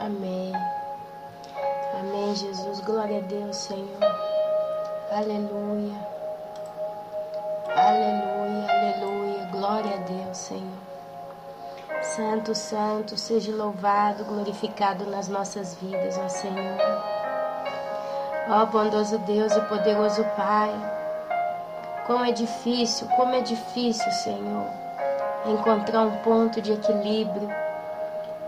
Amém. Amém, Jesus. Glória a Deus, Senhor. Aleluia. Aleluia, aleluia. Glória a Deus, Senhor. Santo, santo, seja louvado, glorificado nas nossas vidas, ó Senhor. Ó bondoso Deus e poderoso Pai. Como é difícil, Senhor, encontrar um ponto de equilíbrio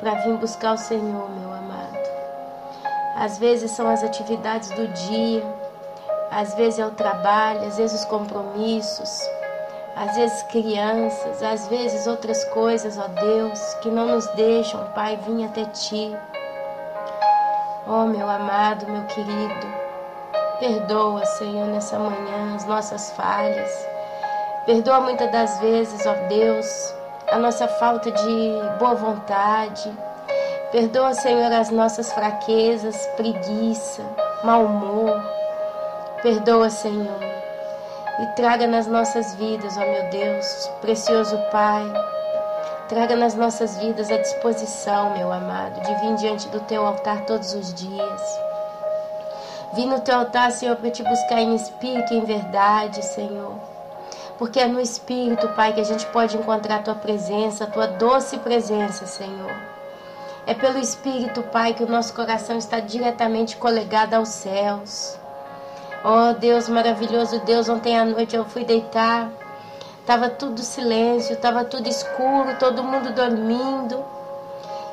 para vir buscar o Senhor, meu amado. Às vezes são as atividades do dia, às vezes é o trabalho, às vezes os compromissos, às vezes crianças, às vezes outras coisas, ó Deus, que não nos deixam, Pai, vir até Ti. Ó meu amado, meu querido, perdoa, Senhor, nessa manhã as nossas falhas. Perdoa muitas das vezes, ó Deus, a nossa falta de boa vontade. Perdoa, Senhor, as nossas fraquezas, preguiça, mau humor. Perdoa, Senhor, e traga nas nossas vidas, ó meu Deus, precioso Pai, traga nas nossas vidas a disposição, meu amado, de vir diante do Teu altar todos os dias. Vim no Teu altar, Senhor, para Te buscar em espírito e em verdade, Senhor. Porque é no Espírito, Pai, que a gente pode encontrar a Tua presença, a Tua doce presença, Senhor. É pelo Espírito, Pai, que o nosso coração está diretamente coligado aos céus. Oh, Deus maravilhoso, Deus, ontem à noite eu fui deitar, estava tudo silêncio, estava tudo escuro, todo mundo dormindo.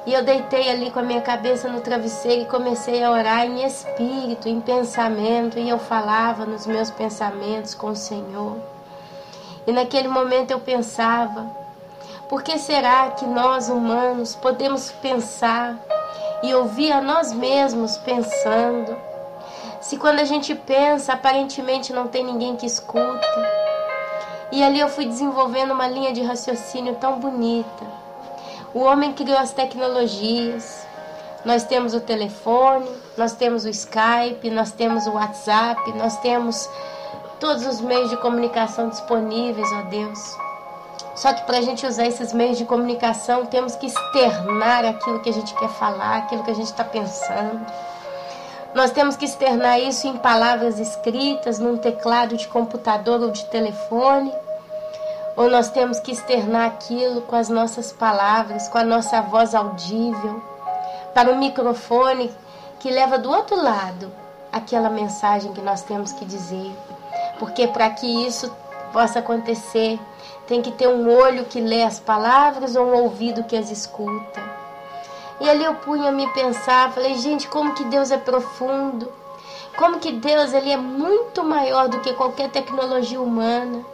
E eu deitei ali com a minha cabeça no travesseiro e comecei a orar em espírito, em pensamento, e eu falava nos meus pensamentos com o Senhor. E naquele momento eu pensava, por que será que nós humanos podemos pensar e ouvir a nós mesmos pensando? Se quando a gente pensa, aparentemente não tem ninguém que escuta. E ali eu fui desenvolvendo uma linha de raciocínio tão bonita. O homem criou as tecnologias. Nós temos o telefone, nós temos o Skype, nós temos o WhatsApp, nós temos todos os meios de comunicação disponíveis, ó Deus. Só que para a gente usar esses meios de comunicação, temos que externar aquilo que a gente quer falar, aquilo que a gente está pensando. Nós temos que externar isso em palavras escritas, num teclado de computador ou de telefone. Ou nós temos que externar aquilo com as nossas palavras, com a nossa voz audível, para o microfone que leva do outro lado aquela mensagem que nós temos que dizer. Porque para que isso possa acontecer, tem que ter um olho que lê as palavras ou um ouvido que as escuta. E ali eu punha a me pensar, falei, gente, como que Deus é profundo, como que Deus ele é muito maior do que qualquer tecnologia humana.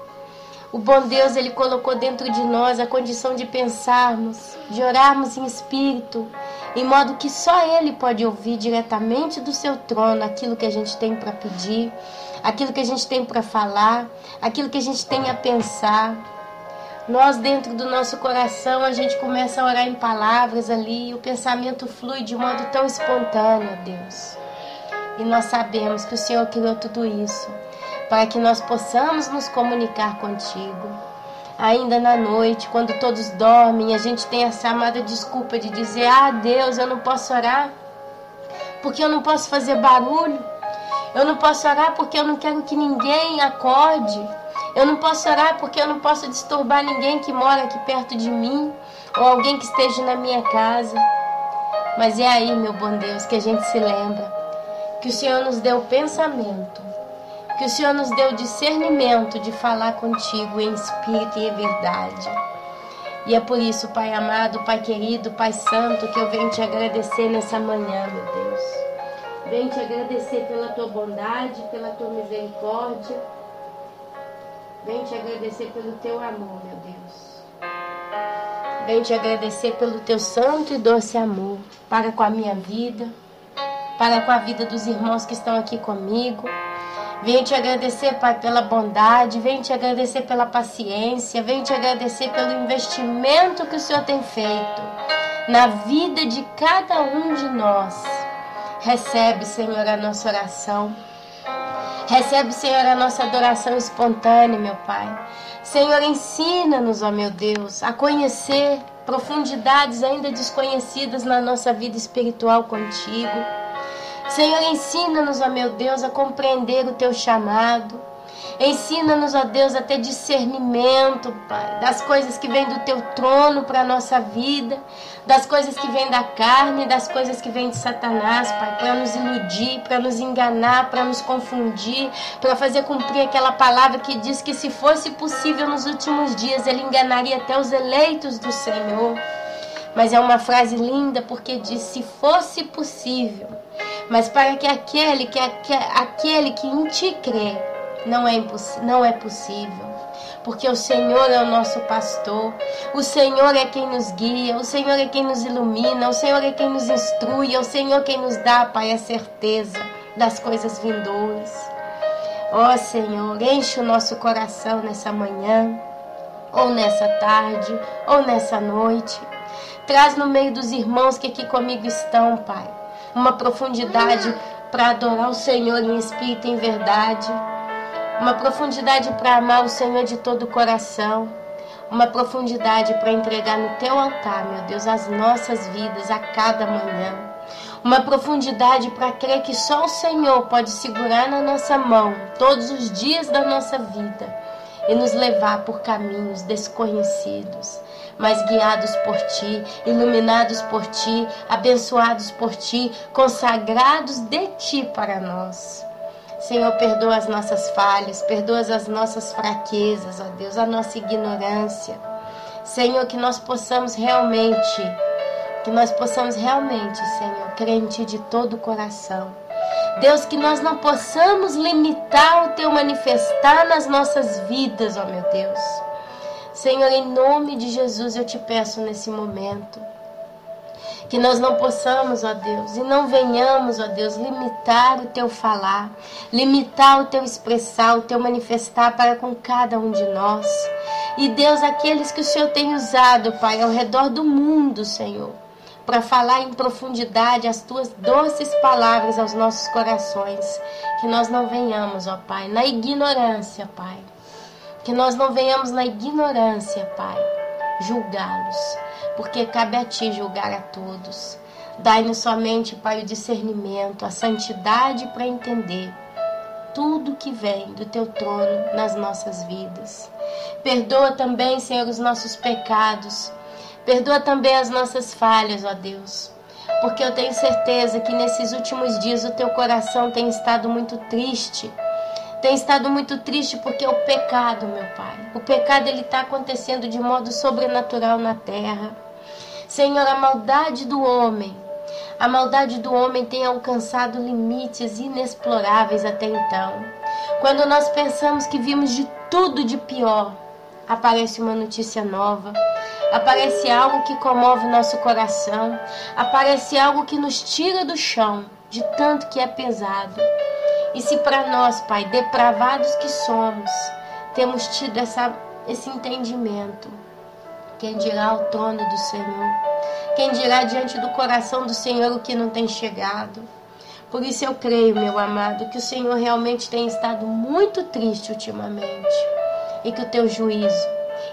O bom Deus ele colocou dentro de nós a condição de pensarmos, de orarmos em espírito, em modo que só Ele pode ouvir diretamente do seu trono aquilo que a gente tem para pedir, aquilo que a gente tem para falar, aquilo que a gente tem a pensar. Nós dentro do nosso coração a gente começa a orar em palavras ali e o pensamento flui de modo tão espontâneo, Deus. E nós sabemos que o Senhor criou tudo isso para que nós possamos nos comunicar contigo. Ainda na noite, quando todos dormem, a gente tem essa amada desculpa de dizer, Deus, eu não posso orar porque eu não posso fazer barulho. Eu não posso orar porque eu não quero que ninguém acorde. Eu não posso orar porque eu não posso disturbar ninguém que mora aqui perto de mim ou alguém que esteja na minha casa. Mas é aí, meu bom Deus, que a gente se lembra que o Senhor nos deu pensamento, que o Senhor nos deu discernimento de falar contigo em espírito e em verdade. E é por isso, Pai amado, Pai querido, Pai santo, que eu venho te agradecer nessa manhã, meu Deus. Venho te agradecer pela tua bondade, pela tua misericórdia. Venho te agradecer pelo teu amor, meu Deus. Venho te agradecer pelo teu santo e doce amor para com a minha vida, para com a vida dos irmãos que estão aqui comigo. Venho te agradecer, Pai, pela bondade, venho te agradecer pela paciência, venho te agradecer pelo investimento que o Senhor tem feito na vida de cada um de nós. Recebe, Senhor, a nossa oração. Recebe, Senhor, a nossa adoração espontânea, meu Pai. Senhor, ensina-nos, ó meu Deus, a conhecer profundidades ainda desconhecidas na nossa vida espiritual contigo. Senhor, ensina-nos, ó meu Deus, a compreender o teu chamado. Ensina-nos, ó Deus, a ter discernimento, Pai, das coisas que vêm do teu trono para a nossa vida, das coisas que vêm da carne, das coisas que vêm de Satanás, Pai, para nos iludir, para nos enganar, para nos confundir, para fazer cumprir aquela palavra que diz que se fosse possível nos últimos dias, ele enganaria até os eleitos do Senhor. Mas é uma frase linda porque diz, se fosse possível, mas para que aquele que em ti crê, não é possível, porque o Senhor é o nosso pastor, o Senhor é quem nos guia, o Senhor é quem nos ilumina, o Senhor é quem nos instrui, é o Senhor quem nos dá, Pai, a certeza das coisas vindouras. Ó Senhor, enche o nosso coração nessa manhã, ou nessa tarde, ou nessa noite. Traz no meio dos irmãos que aqui comigo estão, Pai, uma profundidade para adorar o Senhor em espírito e em verdade. Uma profundidade para amar o Senhor de todo o coração. Uma profundidade para entregar no teu altar, meu Deus, as nossas vidas a cada manhã. Uma profundidade para crer que só o Senhor pode segurar na nossa mão todos os dias da nossa vida e nos levar por caminhos desconhecidos, mas guiados por Ti, iluminados por Ti, abençoados por Ti, consagrados de Ti para nós. Senhor, perdoa as nossas falhas, perdoa as nossas fraquezas, ó Deus, a nossa ignorância. Senhor, que nós possamos realmente, Senhor, crer em Ti de todo o coração. Deus, que nós não possamos limitar o Teu manifestar nas nossas vidas, ó meu Deus. Senhor, em nome de Jesus eu te peço nesse momento, que nós não possamos, ó Deus, e não venhamos, ó Deus, limitar o Teu falar, limitar o Teu expressar, o Teu manifestar para com cada um de nós. E Deus, aqueles que o Senhor tem usado, Pai, ao redor do mundo, Senhor, para falar em profundidade as Tuas doces palavras aos nossos corações, que nós não venhamos, ó Pai, na ignorância, Pai, que nós não venhamos na ignorância, Pai, julgá-los, porque cabe a Ti julgar a todos. Dai-nos somente, Pai, o discernimento, a santidade para entender tudo que vem do Teu trono nas nossas vidas. Perdoa também, Senhor, os nossos pecados. Perdoa também as nossas falhas, ó Deus. Porque eu tenho certeza que nesses últimos dias o Teu coração tem estado muito triste. Tem estado muito triste porque o pecado, meu Pai, o pecado ele está acontecendo de modo sobrenatural na terra. Senhor, a maldade do homem tem alcançado limites inexploráveis até então. Quando nós pensamos que vimos de tudo de pior, aparece uma notícia nova, aparece algo que comove nosso coração, aparece algo que nos tira do chão, de tanto que é pesado. E se para nós, Pai, depravados que somos, temos tido esse entendimento, quem dirá ao trono do Senhor? Quem dirá diante do coração do Senhor o que não tem chegado? Por isso eu creio, meu amado, que o Senhor realmente tem estado muito triste ultimamente e que o Teu juízo,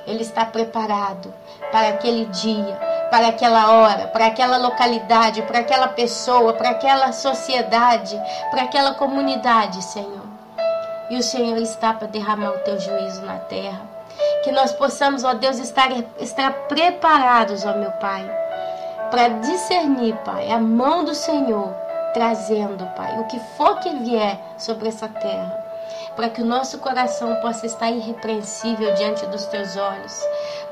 ele está preparado para aquele dia, para aquela hora, para aquela localidade, para aquela pessoa, para aquela sociedade, para aquela comunidade, Senhor. E o Senhor está para derramar o Teu juízo na terra. Que nós possamos, ó Deus, estar preparados, ó meu Pai, para discernir, Pai, a mão do Senhor, trazendo, Pai, o que for que vier sobre essa terra, para que o nosso coração possa estar irrepreensível diante dos Teus olhos,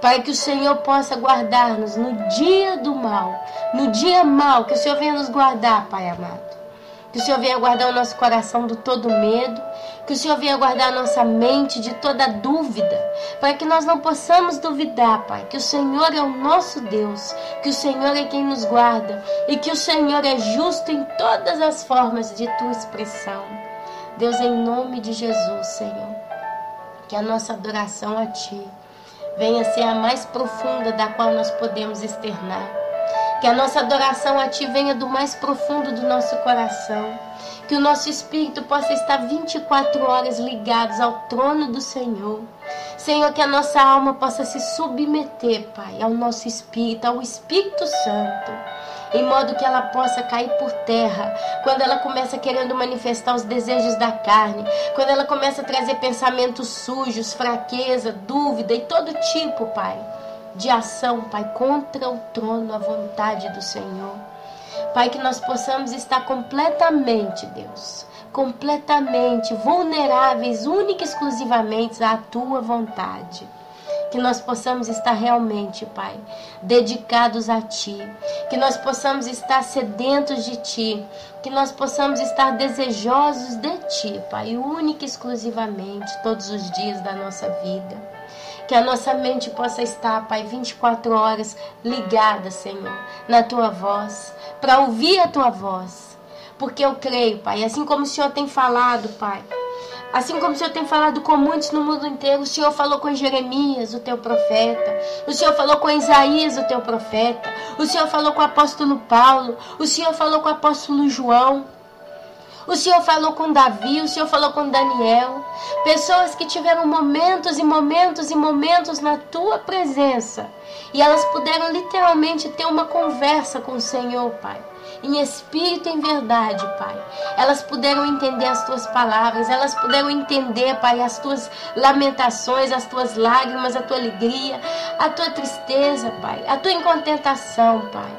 para que o Senhor possa guardar-nos no dia do mal, no dia mal, que o Senhor venha nos guardar, Pai amado. Que o Senhor venha guardar o nosso coração de todo medo, que o Senhor venha guardar a nossa mente de toda dúvida, para que nós não possamos duvidar, Pai, que o Senhor é o nosso Deus, que o Senhor é quem nos guarda e que o Senhor é justo em todas as formas de Tua expressão. Deus, em nome de Jesus, Senhor, que a nossa adoração a Ti venha ser a mais profunda da qual nós podemos externar. Que a nossa adoração a Ti venha do mais profundo do nosso coração. Que o nosso espírito possa estar 24 horas ligados ao trono do Senhor. Senhor, que a nossa alma possa se submeter, Pai, ao nosso espírito, ao Espírito Santo, em modo que ela possa cair por terra, quando ela começa querendo manifestar os desejos da carne, quando ela começa a trazer pensamentos sujos, fraqueza, dúvida e todo tipo, Pai, de ação, Pai, contra o trono, a vontade do Senhor. Pai, que nós possamos estar completamente, Deus, completamente vulneráveis, única e exclusivamente à Tua vontade. Que nós possamos estar realmente, Pai, dedicados a Ti. Que nós possamos estar sedentos de Ti. Que nós possamos estar desejosos de Ti, Pai, única e exclusivamente, todos os dias da nossa vida. Que a nossa mente possa estar, Pai, 24 horas ligada, Senhor, na Tua voz, para ouvir a Tua voz. Porque eu creio, Pai, assim como o Senhor tem falado, Pai, assim como o Senhor tem falado com muitos no mundo inteiro, o Senhor falou com Jeremias, o Teu profeta, o Senhor falou com Isaías, o Teu profeta, o Senhor falou com o apóstolo Paulo, o Senhor falou com o apóstolo João, o Senhor falou com Davi, o Senhor falou com Daniel, pessoas que tiveram momentos e momentos e momentos na Tua presença, e elas puderam literalmente ter uma conversa com o Senhor, Pai, em espírito e em verdade, Pai. Elas puderam entender as Tuas palavras, elas puderam entender, Pai, as Tuas lamentações, as Tuas lágrimas, a Tua alegria, a Tua tristeza, Pai, a Tua incontentação, Pai.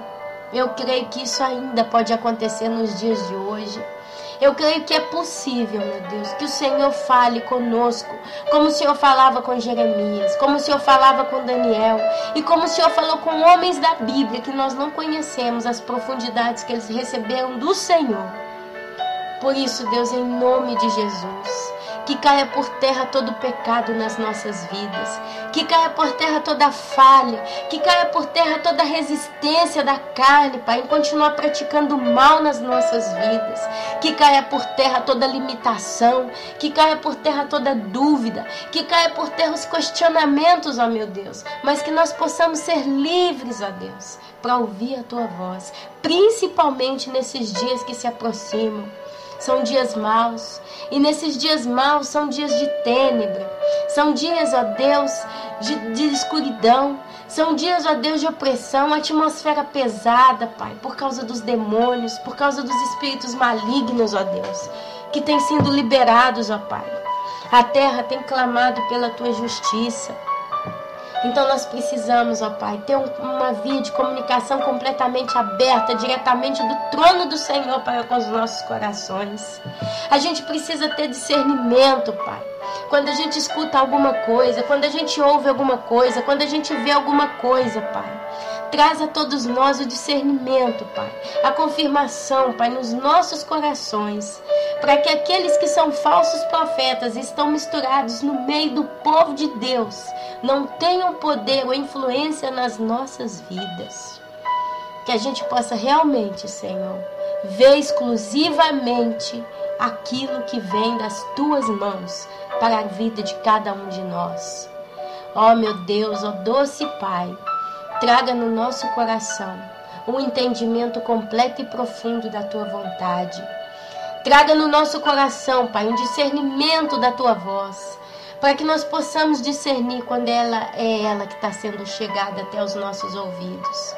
Eu creio que isso ainda pode acontecer nos dias de hoje. Eu creio que é possível, meu Deus, que o Senhor fale conosco, como o Senhor falava com Jeremias, como o Senhor falava com Daniel, e como o Senhor falou com homens da Bíblia, que nós não conhecemos as profundidades que eles receberam do Senhor. Por isso, Deus, em nome de Jesus, que caia por terra todo pecado nas nossas vidas, que caia por terra toda falha, que caia por terra toda resistência da carne, Pai, em continuar praticando mal nas nossas vidas, que caia por terra toda limitação, que caia por terra toda dúvida, que caia por terra os questionamentos, ó meu Deus, mas que nós possamos ser livres, ó Deus, para ouvir a Tua voz, principalmente nesses dias que se aproximam. São dias maus, e nesses dias maus são dias de tênebra, são dias, ó Deus, de escuridão, são dias, ó Deus, de opressão, atmosfera pesada, Pai, por causa dos demônios, por causa dos espíritos malignos, ó Deus, que têm sido liberados, ó Pai. A terra tem clamado pela Tua justiça. Então nós precisamos, ó Pai, ter uma via de comunicação completamente aberta, diretamente do trono do Senhor para com os nossos corações. A gente precisa ter discernimento, Pai. Quando a gente escuta alguma coisa, quando a gente ouve alguma coisa, quando a gente vê alguma coisa, Pai, traz a todos nós o discernimento, Pai, a confirmação, Pai, nos nossos corações, para que aqueles que são falsos profetas e estão misturados no meio do povo de Deus não tenham poder ou influência nas nossas vidas. Que a gente possa realmente, Senhor, ver exclusivamente aquilo que vem das Tuas mãos para a vida de cada um de nós. Ó meu Deus, ó doce Pai, traga no nosso coração um entendimento completo e profundo da Tua vontade. Traga no nosso coração, Pai, um discernimento da Tua voz, para que nós possamos discernir quando ela que está sendo chegada até os nossos ouvidos.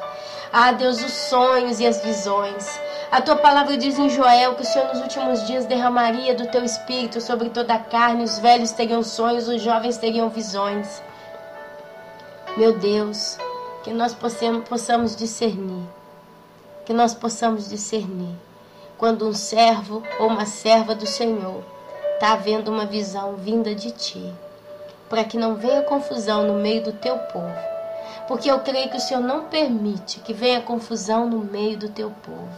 Ah, Deus, os sonhos e as visões. A Tua palavra diz em Joel que o Senhor nos últimos dias derramaria do Teu Espírito sobre toda a carne, os velhos teriam sonhos, os jovens teriam visões. Meu Deus, que nós possamos discernir, que nós possamos discernir quando um servo ou uma serva do Senhor está havendo uma visão vinda de Ti, para que não venha confusão no meio do Teu povo, porque eu creio que o Senhor não permite que venha confusão no meio do Teu povo.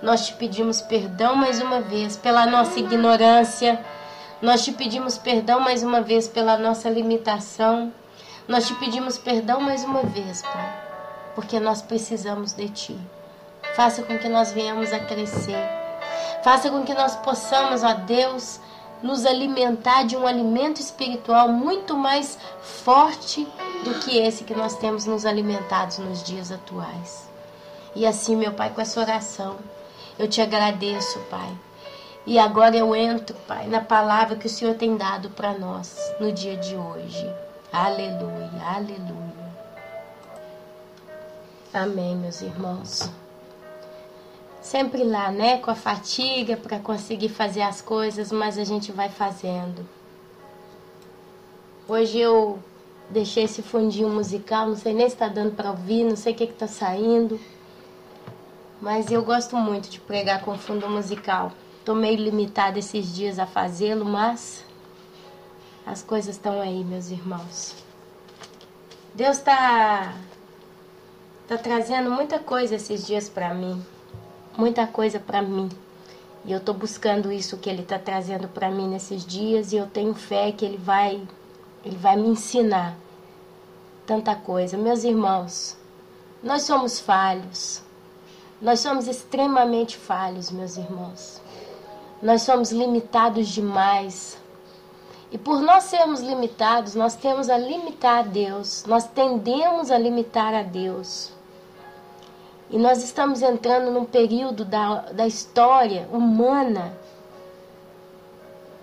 Nós Te pedimos perdão mais uma vez pela nossa ignorância, nós Te pedimos perdão mais uma vez pela nossa limitação, nós Te pedimos perdão mais uma vez, Pai, porque nós precisamos de Ti. Faça com que nós venhamos a crescer. Faça com que nós possamos, ó Deus, nos alimentar de um alimento espiritual muito mais forte do que esse que nós temos nos alimentado nos dias atuais. E assim, meu Pai, com essa oração, eu te agradeço, Pai. E agora eu entro, Pai, na palavra que o Senhor tem dado para nós no dia de hoje. Aleluia, aleluia. Amém, meus irmãos. Sempre lá, né, com a fatiga para conseguir fazer as coisas, mas a gente vai fazendo. Hoje eu deixei esse fundinho musical, não sei nem se está dando para ouvir, não sei o que está saindo. Mas eu gosto muito de pregar com fundo musical. Estou meio limitada esses dias a fazê-lo, mas as coisas estão aí, meus irmãos. Deus está trazendo muita coisa esses dias para mim. Muita coisa para mim. E eu estou buscando isso que Ele está trazendo para mim nesses dias. E eu tenho fé que Ele vai me ensinar tanta coisa. Meus irmãos, nós somos falhos. Nós somos extremamente falhos, meus irmãos. Nós somos limitados demais. E por nós sermos limitados, nós temos a limitar a Deus. Nós tendemos a limitar a Deus. E nós estamos entrando num período da história humana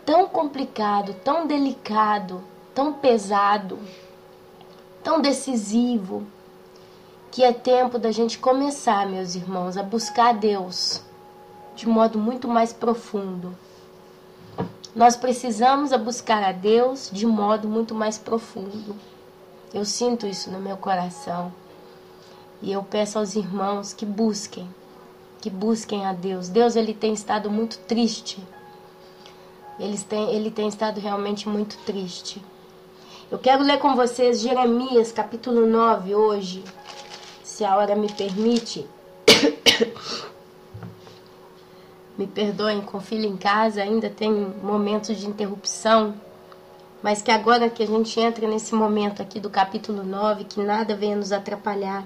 tão complicado, tão delicado, tão pesado, tão decisivo, que é tempo da gente começar, meus irmãos, a buscar a Deus de modo muito mais profundo. Nós precisamos buscar a Deus de modo muito mais profundo. Eu sinto isso no meu coração. E eu peço aos irmãos que busquem a Deus. Deus, Ele tem estado muito triste. Ele tem estado realmente muito triste. Eu quero ler com vocês Jeremias, capítulo 9, hoje, se a hora me permite. Me perdoem, com filho em casa, ainda tem momentos de interrupção, mas que agora que a gente entra nesse momento aqui do capítulo 9, que nada venha nos atrapalhar.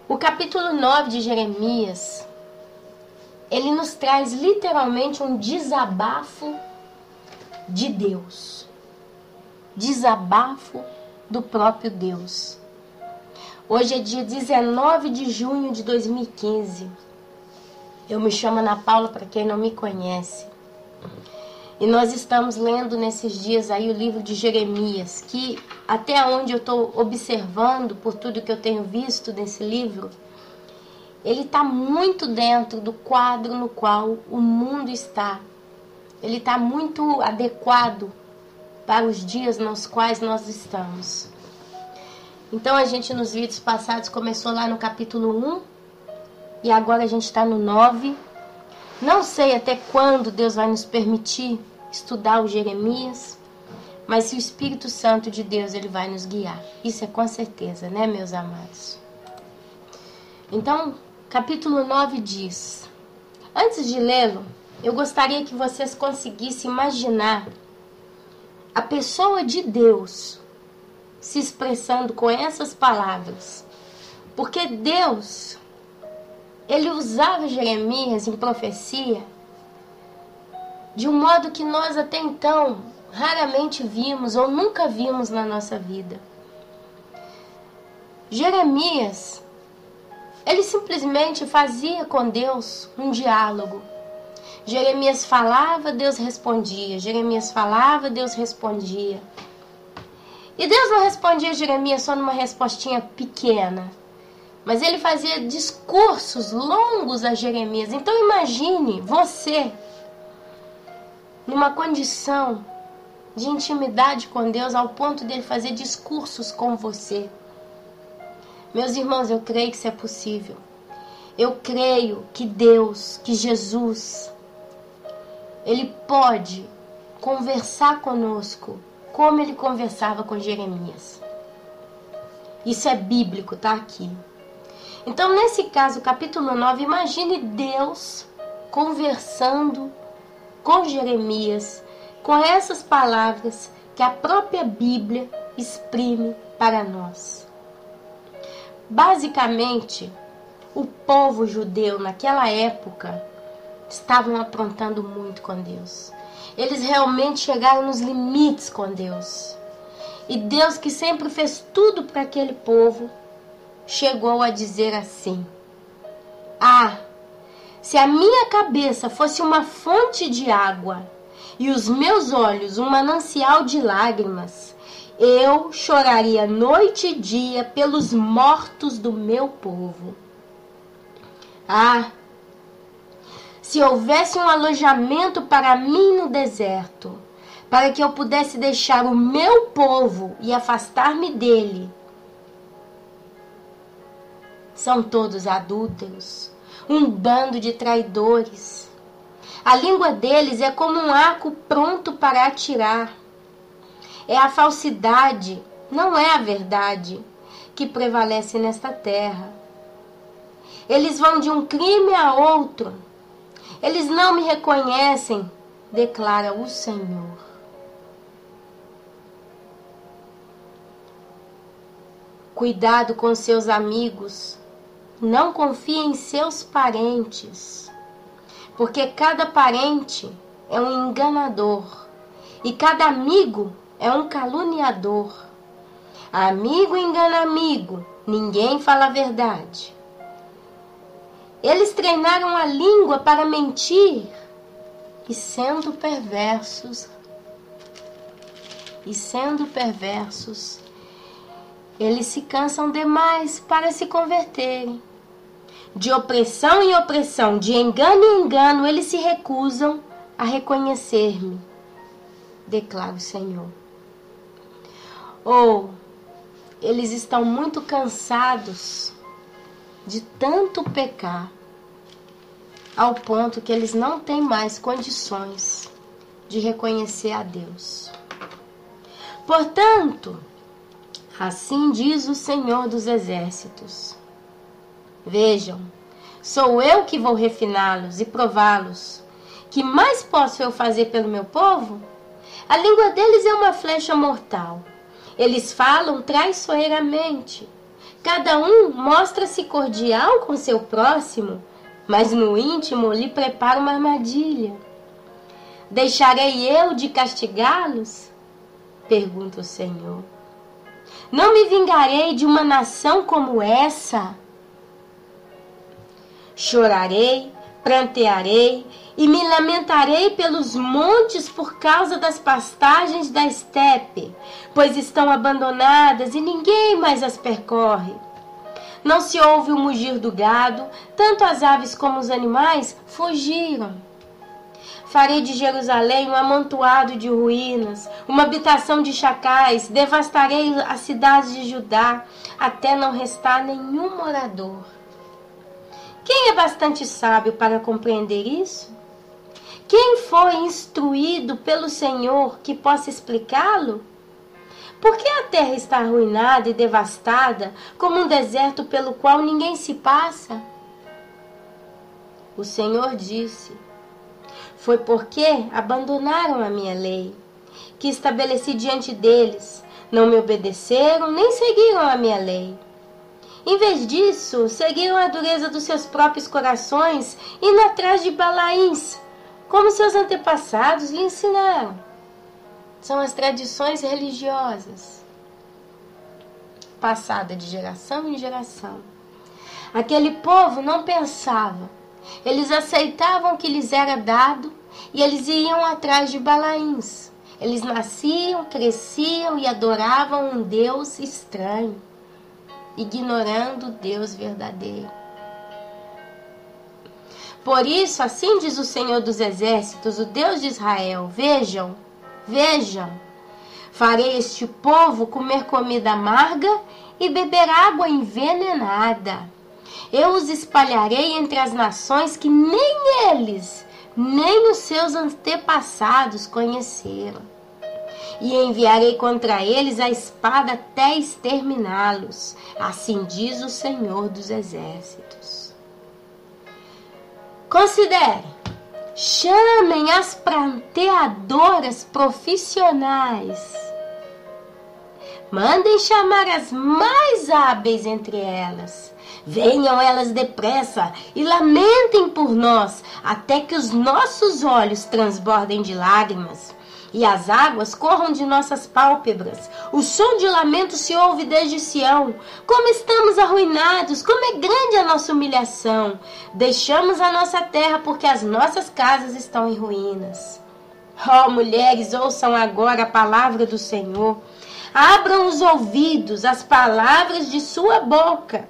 O capítulo 9 de Jeremias, ele nos traz literalmente um desabafo de Deus. Desabafo do próprio Deus. Hoje é dia 19 de junho de 2015. Eu me chamo Ana Paula, para quem não me conhece. E nós estamos lendo nesses dias aí o livro de Jeremias, que até onde eu estou observando, por tudo que eu tenho visto nesse livro, ele está muito dentro do quadro no qual o mundo está. Ele está muito adequado para os dias nos quais nós estamos. Então a gente nos vídeos passados começou lá no capítulo 1 e agora a gente está no 9. Não sei até quando Deus vai nos permitir estudar o Jeremias, mas se o Espírito Santo de Deus ele vai nos guiar. Isso é com certeza, né, meus amados? Então, capítulo 9 diz: antes de lê-lo, eu gostaria que vocês conseguissem imaginar a pessoa de Deus se expressando com essas palavras. Porque Deus, ele usava Jeremias em profecia de um modo que nós até então raramente vimos ou nunca vimos na nossa vida. Jeremias, ele simplesmente fazia com Deus um diálogo. Jeremias falava, Deus respondia. Jeremias falava, Deus respondia. E Deus não respondia a Jeremias só numa respostinha pequena, mas ele fazia discursos longos a Jeremias. Então imagine você numa condição de intimidade com Deus ao ponto dele fazer discursos com você. Meus irmãos, eu creio que isso é possível. Eu creio que Deus, que Jesus, ele pode conversar conosco como ele conversava com Jeremias. Isso é bíblico, tá aqui. Então, nesse caso, capítulo 9, imagine Deus conversando com Jeremias, com essas palavras que a própria Bíblia exprime para nós. Basicamente, o povo judeu naquela época estavam aprontando muito com Deus. Eles realmente chegaram nos limites com Deus. E Deus, que sempre fez tudo para aquele povo, chegou a dizer assim: Ah, se a minha cabeça fosse uma fonte de água e os meus olhos um manancial de lágrimas, eu choraria noite e dia pelos mortos do meu povo. Ah, se houvesse um alojamento para mim no deserto, para que eu pudesse deixar o meu povo e afastar-me dele. São todos adúlteros, um bando de traidores. A língua deles é como um arco pronto para atirar. É a falsidade, não é a verdade, que prevalece nesta terra. Eles vão de um crime a outro. Eles não me reconhecem, declara o Senhor. Cuidado com seus amigos. Não confie em seus parentes, porque cada parente é um enganador e cada amigo é um caluniador. Amigo engana amigo, ninguém fala a verdade. Eles treinaram a língua para mentir e sendo perversos, eles se cansam demais para se converterem. De opressão em opressão, de engano em engano, eles se recusam a reconhecer-me, declara o Senhor. Ou eles estão muito cansados de tanto pecar, ao ponto que eles não têm mais condições de reconhecer a Deus. Portanto, assim diz o Senhor dos Exércitos: vejam, sou eu que vou refiná-los e prová-los. Que mais posso eu fazer pelo meu povo? A língua deles é uma flecha mortal. Eles falam traiçoeiramente. Cada um mostra-se cordial com seu próximo, mas no íntimo lhe prepara uma armadilha. Deixarei eu de castigá-los? Pergunta o Senhor. Não me vingarei de uma nação como essa? Chorarei, prantearei e me lamentarei pelos montes por causa das pastagens da estepe, pois estão abandonadas e ninguém mais as percorre. Não se ouve o mugir do gado, tanto as aves como os animais fugiram. Farei de Jerusalém um amontoado de ruínas, uma habitação de chacais, devastarei as cidades de Judá, até não restar nenhum morador. Quem é bastante sábio para compreender isso? Quem foi instruído pelo Senhor que possa explicá-lo? Por que a terra está arruinada e devastada, como um deserto pelo qual ninguém se passa? O Senhor disse: foi porque abandonaram a minha lei, que estabeleci diante deles. Não me obedeceram, nem seguiram a minha lei. Em vez disso, seguiram a dureza dos seus próprios corações, indo atrás de Balaíns, como seus antepassados lhe ensinaram. São as tradições religiosas, passada de geração em geração. Aquele povo não pensava. Eles aceitavam o que lhes era dado e eles iam atrás de Balaíns. Eles nasciam, cresciam e adoravam um Deus estranho, ignorando o Deus verdadeiro. Por isso, assim diz o Senhor dos Exércitos, o Deus de Israel: vejam, farei este povo comer comida amarga e beber água envenenada. Eu os espalharei entre as nações que nem eles, nem os seus antepassados conheceram. E enviarei contra eles a espada até exterminá-los. Assim diz o Senhor dos Exércitos. Considere, chamem as pranteadoras profissionais. Mandem chamar as mais hábeis entre elas. Venham elas depressa e lamentem por nós, até que os nossos olhos transbordem de lágrimas. e as águas corram de nossas pálpebras. O som de lamento se ouve desde Sião. Como estamos arruinados, como é grande a nossa humilhação. Deixamos a nossa terra porque as nossas casas estão em ruínas. Ó, mulheres, ouçam agora a palavra do Senhor. Abram os ouvidos às palavras de sua boca.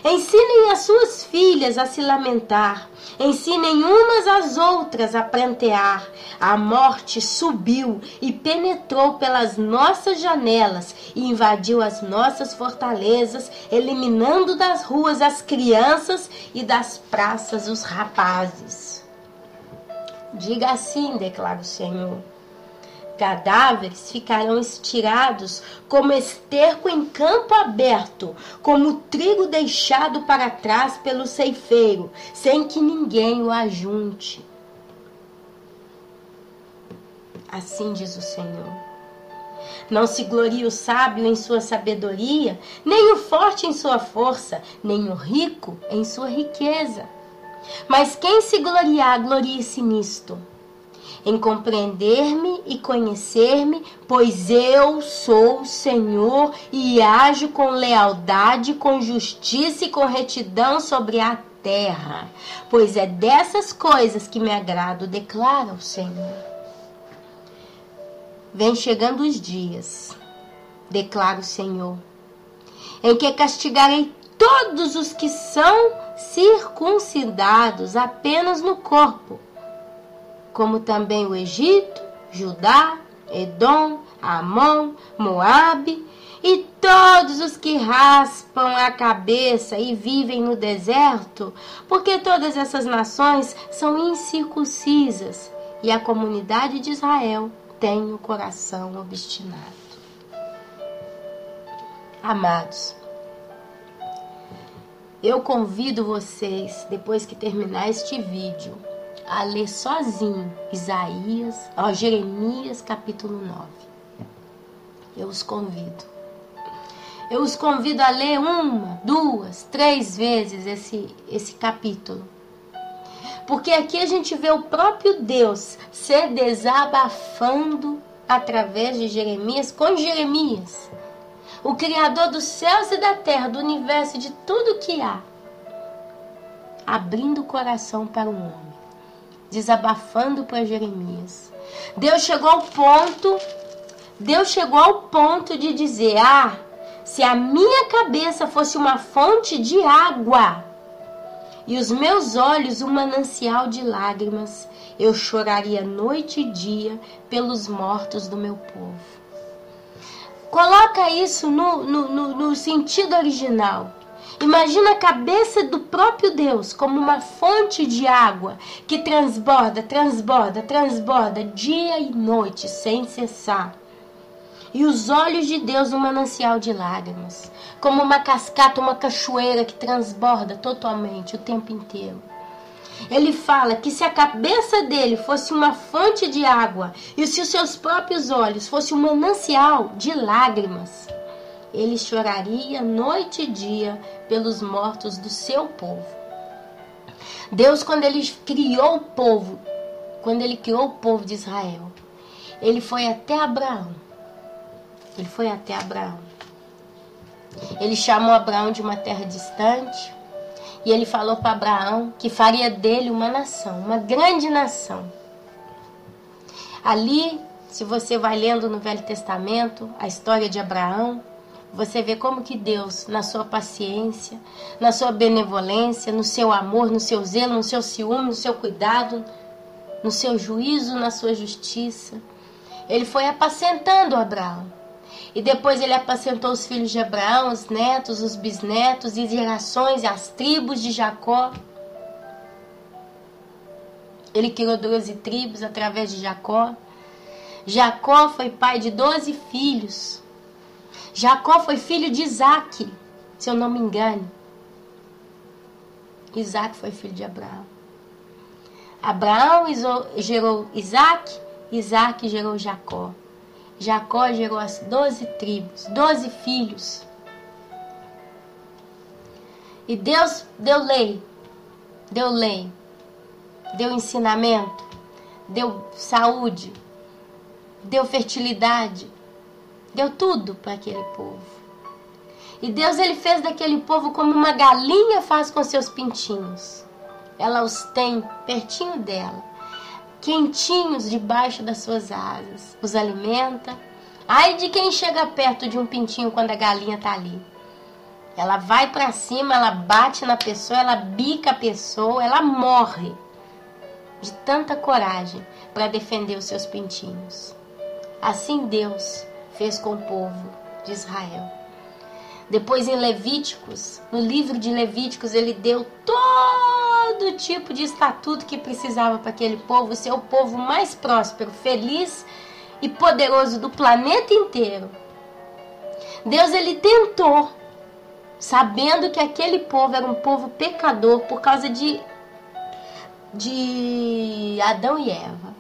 Ensinem as suas filhas a se lamentar. Ensinem umas às outras a prantear. A morte subiu e penetrou pelas nossas janelas e invadiu as nossas fortalezas, eliminando das ruas as crianças e das praças os rapazes. Diga assim, declara o Senhor. Cadáveres ficarão estirados como esterco em campo aberto, como trigo deixado para trás pelo ceifeiro, sem que ninguém o ajunte. Assim diz o Senhor. Não se glorie o sábio em sua sabedoria, nem o forte em sua força, nem o rico em sua riqueza. Mas quem se gloriar, glorie-se nisto, em compreender-me e conhecer-me, pois eu sou o Senhor e ajo com lealdade, com justiça e com retidão sobre a terra. Pois é dessas coisas que me agrado, declara o Senhor. Vem chegando os dias, declara o Senhor, em que castigarei todos os que são circuncidados apenas no corpo, como também o Egito, Judá, Edom, Amon, Moabe e todos os que raspam a cabeça e vivem no deserto, porque todas essas nações são incircuncisas e a comunidade de Israel tem o coração obstinado. Amados, eu convido vocês, depois que terminar este vídeo, a ler sozinho Jeremias capítulo 9. Eu os convido. Eu os convido a ler 1, 2, 3 vezes esse capítulo. Porque aqui a gente vê o próprio Deus se desabafando através de Jeremias, com Jeremias, o Criador dos céus e da terra, do universo e de tudo que há, abrindo o coração para o homem, desabafando para Jeremias. Deus chegou ao ponto de dizer: se a minha cabeça fosse uma fonte de água e os meus olhos um manancial de lágrimas, eu choraria noite e dia pelos mortos do meu povo. Coloca isso no sentido original. Imagina a cabeça do próprio Deus como uma fonte de água que transborda, transborda, transborda dia e noite sem cessar. E os olhos de Deus um manancial de lágrimas, como uma cascata, uma cachoeira que transborda totalmente o tempo inteiro. Ele fala que se a cabeça dele fosse uma fonte de água e se os seus próprios olhos fossem um manancial de lágrimas, ele choraria noite e dia pelos mortos do seu povo. Deus, quando ele criou o povo de Israel, ele foi até Abraão. Ele chamou Abraão de uma terra distante e ele falou para Abraão que faria dele uma nação, uma grande nação. Ali, se você vai lendo no Velho Testamento a história de Abraão, você vê como que Deus, na sua paciência, na sua benevolência, no seu amor, no seu zelo, no seu ciúme, no seu cuidado, no seu juízo, na sua justiça, ele foi apacentando Abraão. E depois ele apacentou os filhos de Abraão, os netos, os bisnetos e gerações, as tribos de Jacó. Ele criou 12 tribos através de Jacó. Jacó foi pai de 12 filhos. Jacó foi filho de Isaac, se eu não me engano. Isaac foi filho de Abraão. Abraão gerou Isaac, Isaac gerou Jacó. Jacó gerou as 12 tribos, 12 filhos. E Deus deu lei, deu ensinamento, deu saúde, deu fertilidade, deu tudo para aquele povo. E Deus, ele fez daquele povo como uma galinha faz com seus pintinhos. Ela os tem pertinho dela, quentinhos debaixo das suas asas, os alimenta. Ai de quem chega perto de um pintinho quando a galinha está ali. Ela vai para cima, ela bate na pessoa, ela bica a pessoa, ela morre de tanta coragem para defender os seus pintinhos. Assim Deus fez com o povo de Israel. Depois em Levíticos, no livro de Levíticos, ele deu todo tipo de estatuto que precisava para aquele povo ser o povo mais próspero, feliz e poderoso do planeta inteiro. Deus, ele tentou, sabendo que aquele povo era um povo pecador por causa de Adão e Eva.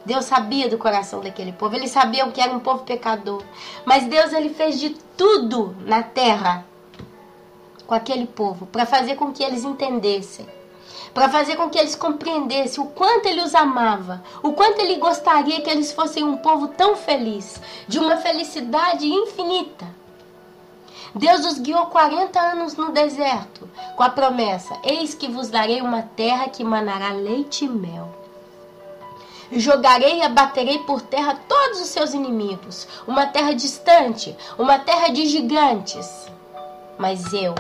Deus sabia do coração daquele povo, ele sabia que era um povo pecador. Mas Deus, ele fez de tudo na terra com aquele povo para fazer com que eles entendessem, para fazer com que eles compreendessem o quanto ele os amava, o quanto ele gostaria que eles fossem um povo tão feliz, de uma felicidade infinita. Deus os guiou 40 anos no deserto com a promessa: eis que vos darei uma terra que manará leite e mel. Jogarei e abaterei por terra todos os seus inimigos. Uma terra distante, uma terra de gigantes. Mas eu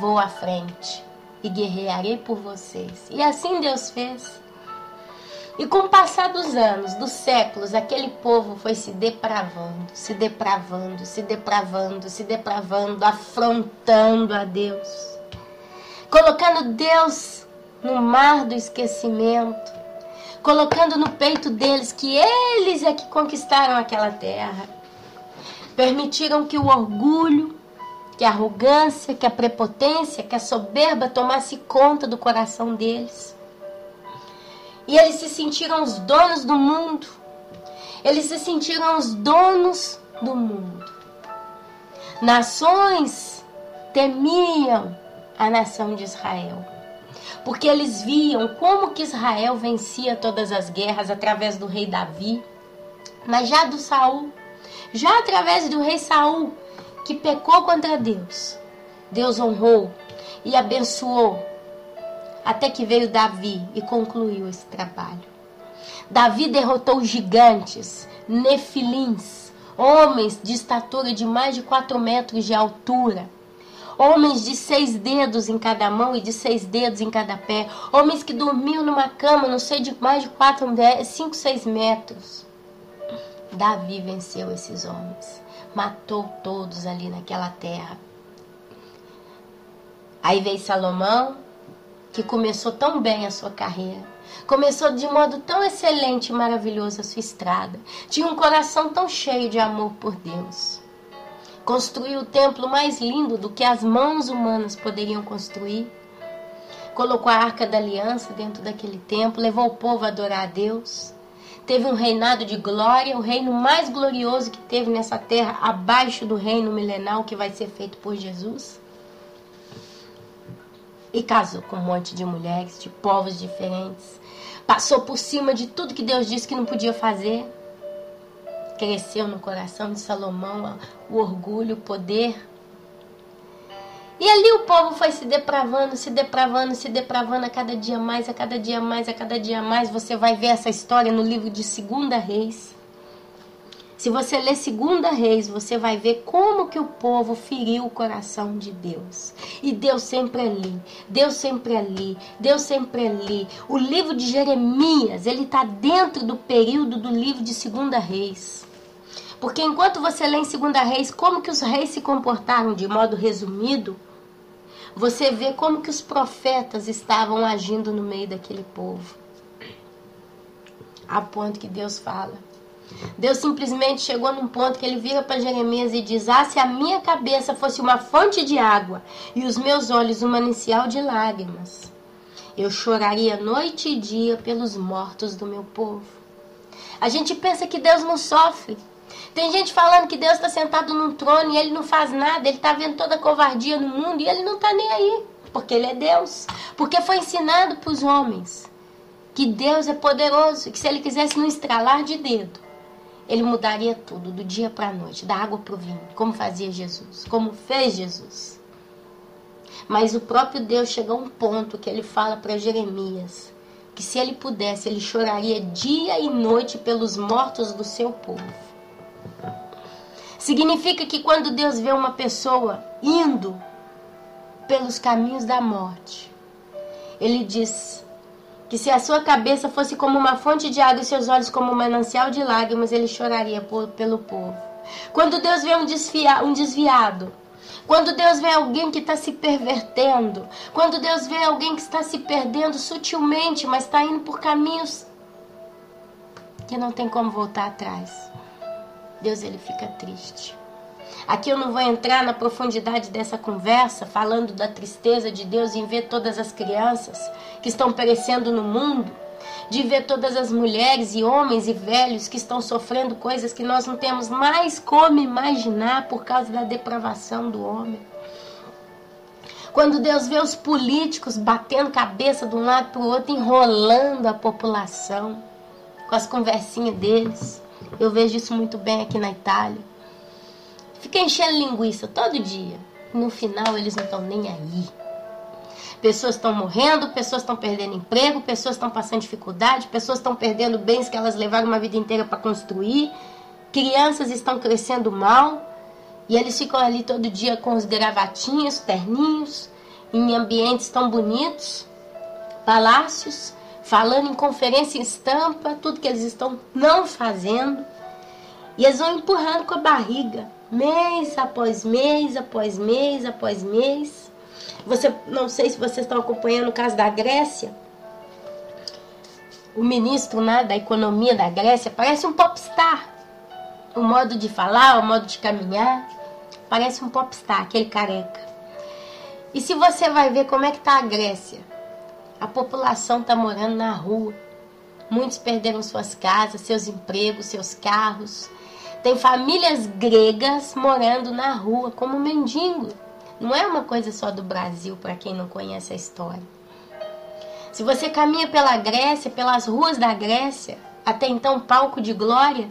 vou à frente e guerrearei por vocês. E assim Deus fez. E com o passar dos anos, dos séculos, aquele povo foi se depravando, se depravando, se depravando, se depravando, afrontando a Deus, colocando Deus no mar do esquecimento, colocando no peito deles que eles é que conquistaram aquela terra. Permitiram que o orgulho, que a arrogância, que a prepotência, que a soberba tomasse conta do coração deles. E eles se sentiram os donos do mundo. Eles se sentiram os donos do mundo. Nações temiam a nação de Israel, porque eles viam como que Israel vencia todas as guerras através do rei Davi, mas já do Saul, já através do rei Saul, que pecou contra Deus, Deus honrou e abençoou, até que veio Davi e concluiu esse trabalho. Davi derrotou gigantes, nefilins, homens de estatura de mais de 4 metros de altura, homens de 6 dedos em cada mão e de 6 dedos em cada pé. Homens que dormiam numa cama, não sei, de mais de 5, 6 metros. Davi venceu esses homens. Matou todos ali naquela terra. Aí veio Salomão, que começou tão bem a sua carreira. Começou de modo tão excelente e maravilhoso a sua estrada. Tinha um coração tão cheio de amor por Deus. Construiu o templo mais lindo do que as mãos humanas poderiam construir. Colocou a Arca da Aliança dentro daquele templo, levou o povo a adorar a Deus. Teve um reinado de glória, o reino mais glorioso que teve nessa terra, abaixo do reino milenal que vai ser feito por Jesus. E casou com um monte de mulheres, de povos diferentes. Passou por cima de tudo que Deus disse que não podia fazer. Cresceu no coração de Salomão o orgulho, o poder. E ali o povo foi se depravando, se depravando, se depravando a cada dia mais, a cada dia mais, a cada dia mais. Você vai ver essa história no livro de 2 Reis. Se você ler 2 Reis, você vai ver como que o povo feriu o coração de Deus. E Deus sempre ali, Deus sempre ali, Deus sempre ali. O livro de Jeremias, ele está dentro do período do livro de 2 Reis. Porque enquanto você lê em 2 Reis como que os reis se comportaram de modo resumido, você vê como que os profetas estavam agindo no meio daquele povo. A ponto que Deus fala. Deus simplesmente chegou num ponto que ele vira para Jeremias e diz: se a minha cabeça fosse uma fonte de água e os meus olhos um manancial de lágrimas, eu choraria noite e dia pelos mortos do meu povo. A gente pensa que Deus não sofre. Tem gente falando que Deus está sentado num trono e ele não faz nada, ele está vendo toda a covardia no mundo e ele não está nem aí, porque ele é Deus. Porque foi ensinado para os homens que Deus é poderoso, que se ele quisesse num estralar de dedo, ele mudaria tudo, do dia para a noite, da água para o vinho, como fazia Jesus, como fez Jesus. Mas o próprio Deus chegou a um ponto que ele fala para Jeremias, que se ele pudesse, ele choraria dia e noite pelos mortos do seu povo. Significa que quando Deus vê uma pessoa indo pelos caminhos da morte, ele diz que se a sua cabeça fosse como uma fonte de água e seus olhos como um manancial de lágrimas, ele choraria pelo povo. Quando Deus vê um desviado, quando Deus vê alguém que está se pervertendo, quando Deus vê alguém que está se perdendo sutilmente, mas está indo por caminhos que não tem como voltar atrás, Deus, ele fica triste. Aqui eu não vou entrar na profundidade dessa conversa, falando da tristeza de Deus em ver todas as crianças que estão perecendo no mundo, de ver todas as mulheres e homens e velhos que estão sofrendo coisas que nós não temos mais como imaginar por causa da depravação do homem. Quando Deus vê os políticos batendo cabeça de um lado para o outro, enrolando a população com as conversinhas deles. Eu vejo isso muito bem aqui na Itália. Fica enchendo linguiça todo dia. No final, eles não estão nem aí. Pessoas estão morrendo, pessoas estão perdendo emprego, pessoas estão passando dificuldade, pessoas estão perdendo bens que elas levaram uma vida inteira para construir, crianças estão crescendo mal, e eles ficam ali todo dia com os gravatinhos, terninhos, em ambientes tão bonitos, palácios, falando em conferência em estampa, tudo que eles estão não fazendo, e eles vão empurrando com a barriga, mês após mês, após mês, após mês. Não sei se vocês estão acompanhando o caso da Grécia. O ministro, né, da economia da Grécia parece um popstar. O modo de falar, o modo de caminhar, parece um popstar, aquele careca. E se você vai ver como é que está a Grécia, a população está morando na rua. Muitos perderam suas casas, seus empregos, seus carros. Tem famílias gregas morando na rua como mendigo. Não é uma coisa só do Brasil, para quem não conhece a história. Se você caminha pela Grécia, pelas ruas da Grécia, até então palco de glória,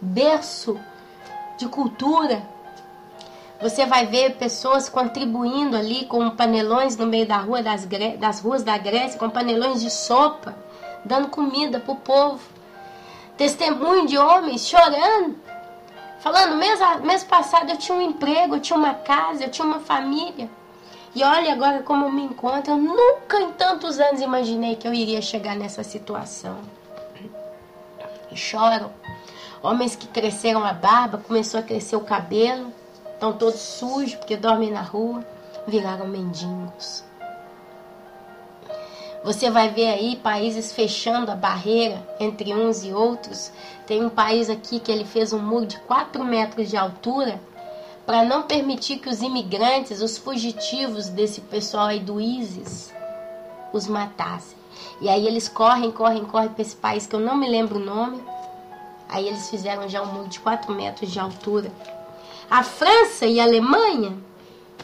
berço de cultura, você vai ver pessoas contribuindo ali com panelões no meio da rua das ruas da Grécia, com panelões de sopa, dando comida para o povo. Testemunho de homens chorando, falando, mês passado eu tinha um emprego, eu tinha uma casa, eu tinha uma família. E olha agora como eu me encontro. Eu nunca em tantos anos imaginei que eu iria chegar nessa situação. E choram. Homens que cresceram a barba, começou a crescer o cabelo, estão todos sujos porque dormem na rua, viraram mendigos. Você vai ver aí países fechando a barreira entre uns e outros. Tem um país aqui que ele fez um muro de 4 metros de altura para não permitir que os imigrantes, os fugitivos desse pessoal aí do ISIS, os matassem. E aí eles correm para esse país que eu não me lembro o nome. Aí eles fizeram já um muro de 4 metros de altura. A França e a Alemanha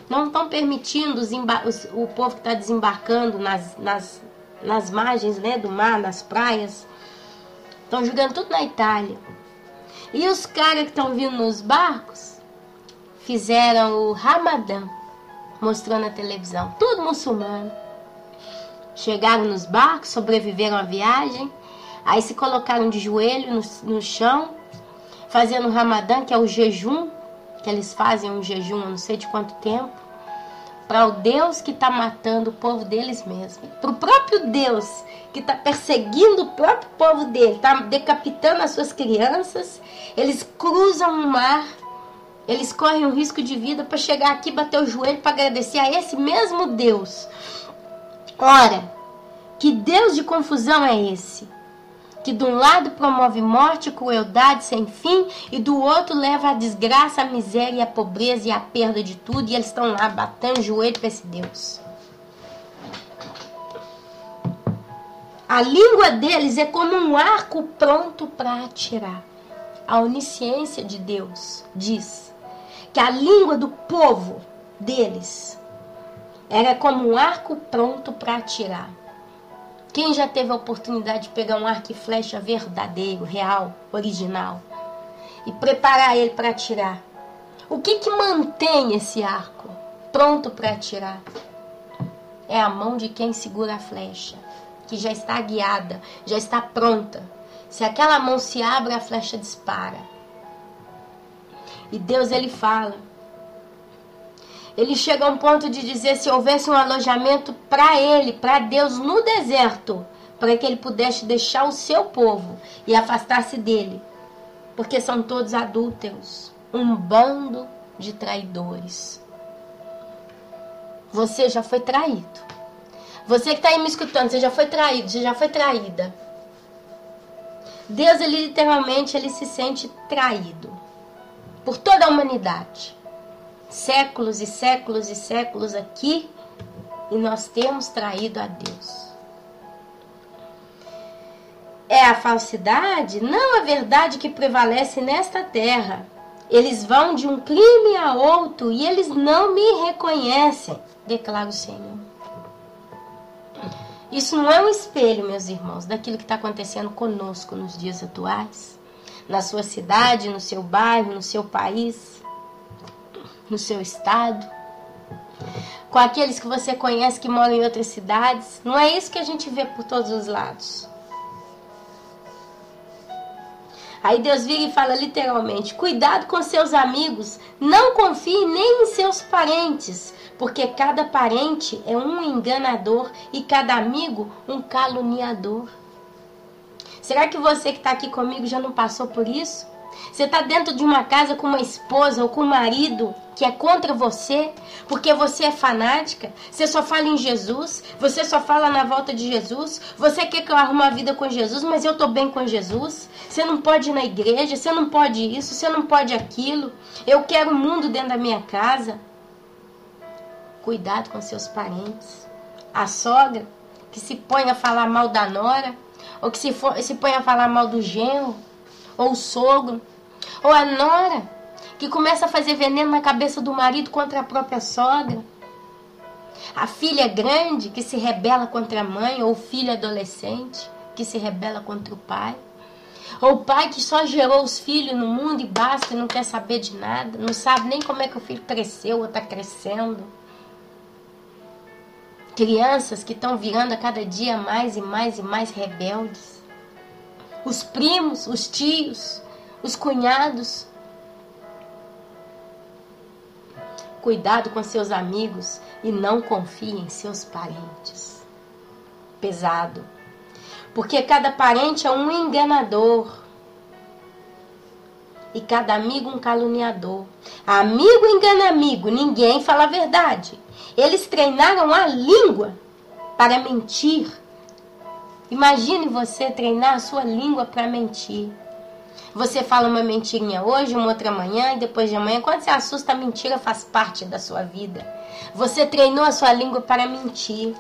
não estão permitindo o povo que está desembarcando nas margens, né, do mar, nas praias. Estão jogando tudo na Itália. E os caras que estão vindo nos barcos fizeram o Ramadã, mostrou na televisão. Tudo muçulmano. Chegaram nos barcos, sobreviveram à viagem. Aí se colocaram de joelho no chão, fazendo o Ramadã, que é o jejum, que eles fazem um jejum, eu não sei de quanto tempo, para o Deus que está matando o povo deles mesmos. Para o próprio Deus que está perseguindo o próprio povo dele, está decapitando as suas crianças. Eles cruzam o mar, eles correm um risco de vida para chegar aqui, bater o joelho para agradecer a esse mesmo Deus. Ora, que Deus de confusão é esse? Que de um lado promove morte e crueldade sem fim, e do outro leva a desgraça, a miséria, a pobreza e a perda de tudo, e eles estão lá batendo o joelho para esse Deus. A língua deles é como um arco pronto para atirar. A onisciência de Deus diz que a língua do povo deles era como um arco pronto para atirar. Quem já teve a oportunidade de pegar um arco e flecha verdadeiro, real, original? e preparar ele para atirar. O que mantém esse arco pronto para atirar? É a mão de quem segura a flecha, que já está guiada, já está pronta. Se aquela mão se abre, a flecha dispara. E Deus, ele fala. Ele chega a um ponto de dizer, se houvesse um alojamento para ele, para Deus no deserto, para que ele pudesse deixar o seu povo e afastar-se dele. Porque são todos adúlteros, um bando de traidores. Você já foi traído. Você que está aí me escutando, você já foi traído, você já foi traída. Deus, ele literalmente, ele se sente traído por toda a humanidade. Séculos e séculos e séculos aqui, e nós temos traído a Deus. É a falsidade, não a verdade que prevalece nesta terra. Eles vão de um crime a outro e eles não me reconhecem, declara o Senhor. Isso não é um espelho, meus irmãos, daquilo que está acontecendo conosco nos dias atuais, na sua cidade, no seu bairro, no seu país, no seu estado, com aqueles que você conhece que moram em outras cidades. Não é isso que a gente vê por todos os lados. Aí Deus vira e fala literalmente, cuidado com seus amigos, não confie nem em seus parentes, porque cada parente é um enganador e cada amigo um caluniador. Será que você que está aqui comigo já não passou por isso? Você está dentro de uma casa com uma esposa ou com um marido que é contra você, porque você é fanática, você só fala em Jesus, você só fala na volta de Jesus, você quer que eu arrume uma vida com Jesus, mas eu estou bem com Jesus, você não pode ir na igreja, você não pode isso, você não pode aquilo, eu quero o mundo dentro da minha casa. Cuidado com seus parentes. A sogra que se põe a falar mal da nora, ou que se põe a falar mal do genro, ou o sogro, ou a nora que começa a fazer veneno na cabeça do marido contra a própria sogra. A filha grande que se rebela contra a mãe, ou o filho adolescente que se rebela contra o pai. Ou o pai que só gerou os filhos no mundo e basta e não quer saber de nada, não sabe nem como é que o filho cresceu ou está crescendo. Crianças que estão virando a cada dia mais e mais e mais rebeldes. Os primos, os tios, os cunhados. Cuidado com seus amigos e não confie em seus parentes. Pesado. Porque cada parente é um enganador. E cada amigo um caluniador. Amigo engana amigo, ninguém fala a verdade. Eles treinaram a língua para mentir. Imagine você treinar a sua língua para mentir. Você fala uma mentirinha hoje, uma outra amanhã e depois de amanhã. Quando você assusta, a mentira faz parte da sua vida. Você treinou a sua língua para mentir.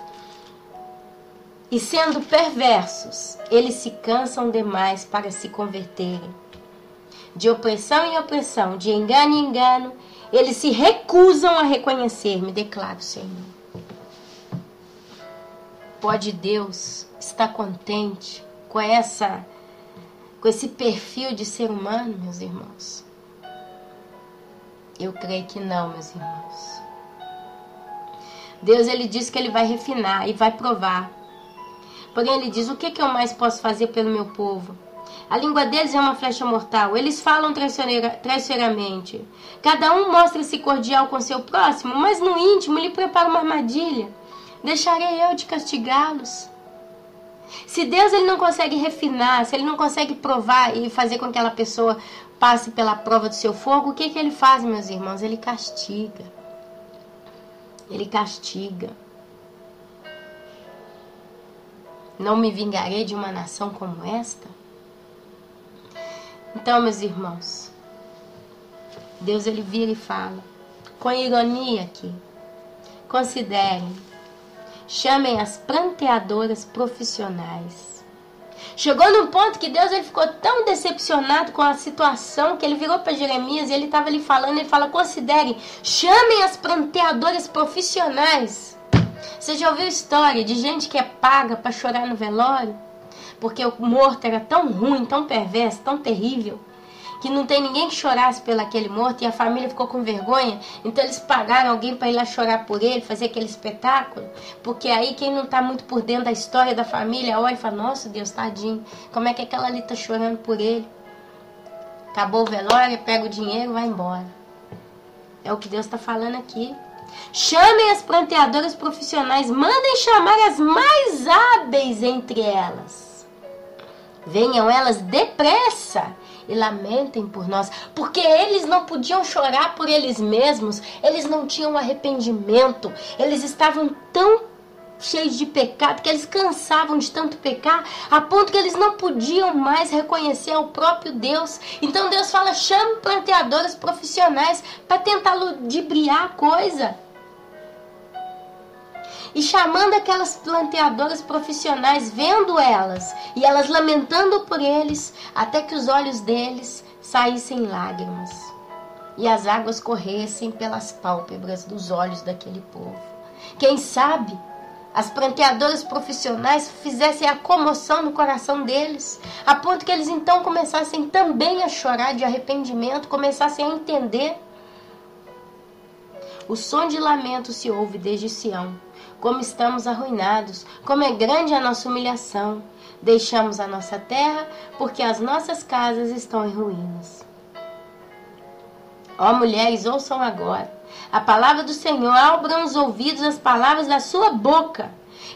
E sendo perversos, eles se cansam demais para se converterem. De opressão em opressão, de engano em engano, eles se recusam a reconhecer-me, declara o Senhor. Pode Deus estar contente com esse perfil de ser humano, meus irmãos? Eu creio que não, meus irmãos. Deus, ele diz que ele vai refinar e vai provar. Porém, ele diz, o que eu mais posso fazer pelo meu povo? A língua deles é uma flecha mortal. Eles falam traiçoeiramente. Cada um mostra-se cordial com seu próximo, mas no íntimo lhe prepara uma armadilha. Deixarei eu de castigá-los. Se Deus ele não consegue refinar, se ele não consegue provar e fazer com que aquela pessoa passe pela prova do seu fogo, o que ele faz, meus irmãos? Ele castiga. Ele castiga. Não me vingarei de uma nação como esta? Então, meus irmãos, Deus ele vira e fala, com ironia aqui, considerem, chamem as pranteadoras profissionais. Chegou num ponto que Deus ele ficou tão decepcionado com a situação que ele virou para Jeremias e ele estava ali falando, ele fala, considerem, chamem as pranteadoras profissionais. Você já ouviu história de gente que é paga para chorar no velório? Porque o morto era tão ruim, tão perverso, tão terrível, que não tem ninguém que chorasse pelo aquele morto, e a família ficou com vergonha, então eles pagaram alguém para ir lá chorar por ele, fazer aquele espetáculo, porque aí quem não está muito por dentro da história da família olha e fala, nossa Deus, tadinho, como é que aquela ali está chorando por ele? Acabou o velório, pega o dinheiro e vai embora. É o que Deus está falando aqui. Chamem as pranteadoras profissionais, mandem chamar as mais hábeis entre elas. Venham elas depressa e lamentem por nós, porque eles não podiam chorar por eles mesmos, eles não tinham arrependimento, eles estavam tão cheios de pecado que eles cansavam de tanto pecar, a ponto que eles não podiam mais reconhecer o próprio Deus. Então Deus fala, chame planteadoras profissionais para tentar ludibriar a coisa. E chamando aquelas planteadoras profissionais, vendo elas, e elas lamentando por eles, até que os olhos deles saíssem lágrimas, e as águas corressem pelas pálpebras dos olhos daquele povo. Quem sabe as planteadoras profissionais fizessem a comoção no coração deles, a ponto que eles então começassem também a chorar de arrependimento, começassem a entender. O som de lamento se ouve desde Sião. Como estamos arruinados, como é grande a nossa humilhação. Deixamos a nossa terra, porque as nossas casas estão em ruínas. Ó mulheres, ouçam agora a palavra do Senhor, abram os ouvidos às palavras da sua boca.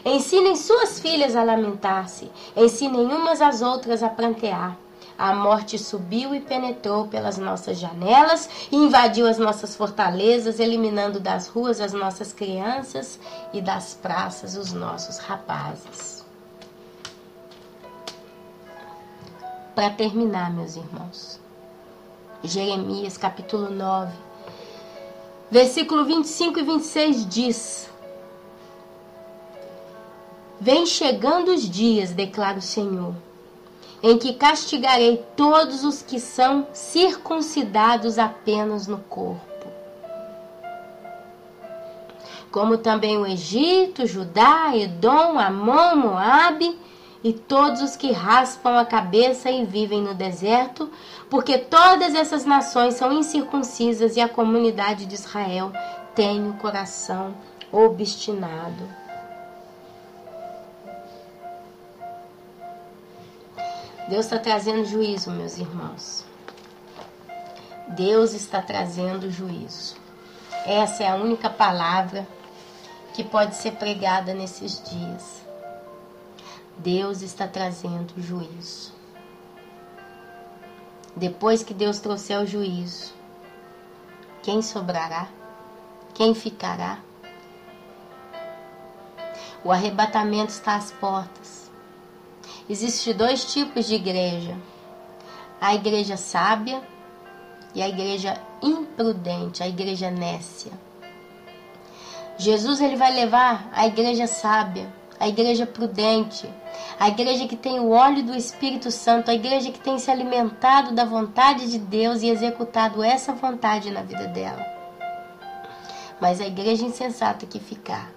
Ensinem suas filhas a lamentar-se, ensinem umas às outras a prantear. A morte subiu e penetrou pelas nossas janelas e invadiu as nossas fortalezas, eliminando das ruas as nossas crianças e das praças os nossos rapazes. Para terminar, meus irmãos, Jeremias capítulo 9, versículo 25 e 26 diz: Vem chegando os dias, declara o Senhor, em que castigarei todos os que são circuncidados apenas no corpo, como também o Egito, Judá, Edom, Amon, Moabe e todos os que raspam a cabeça e vivem no deserto, porque todas essas nações são incircuncisas e a comunidade de Israel tem o coração obstinado. Deus está trazendo juízo, meus irmãos. Deus está trazendo juízo. Essa é a única palavra que pode ser pregada nesses dias. Deus está trazendo juízo. Depois que Deus trouxer o juízo, quem sobrará? Quem ficará? O arrebatamento está às portas. Existem dois tipos de igreja: a igreja sábia e a igreja imprudente, a igreja nécia. Jesus ele vai levar a igreja sábia, a igreja prudente, a igreja que tem o óleo do Espírito Santo, a igreja que tem se alimentado da vontade de Deus e executado essa vontade na vida dela. Mas a igreja insensata que ficar,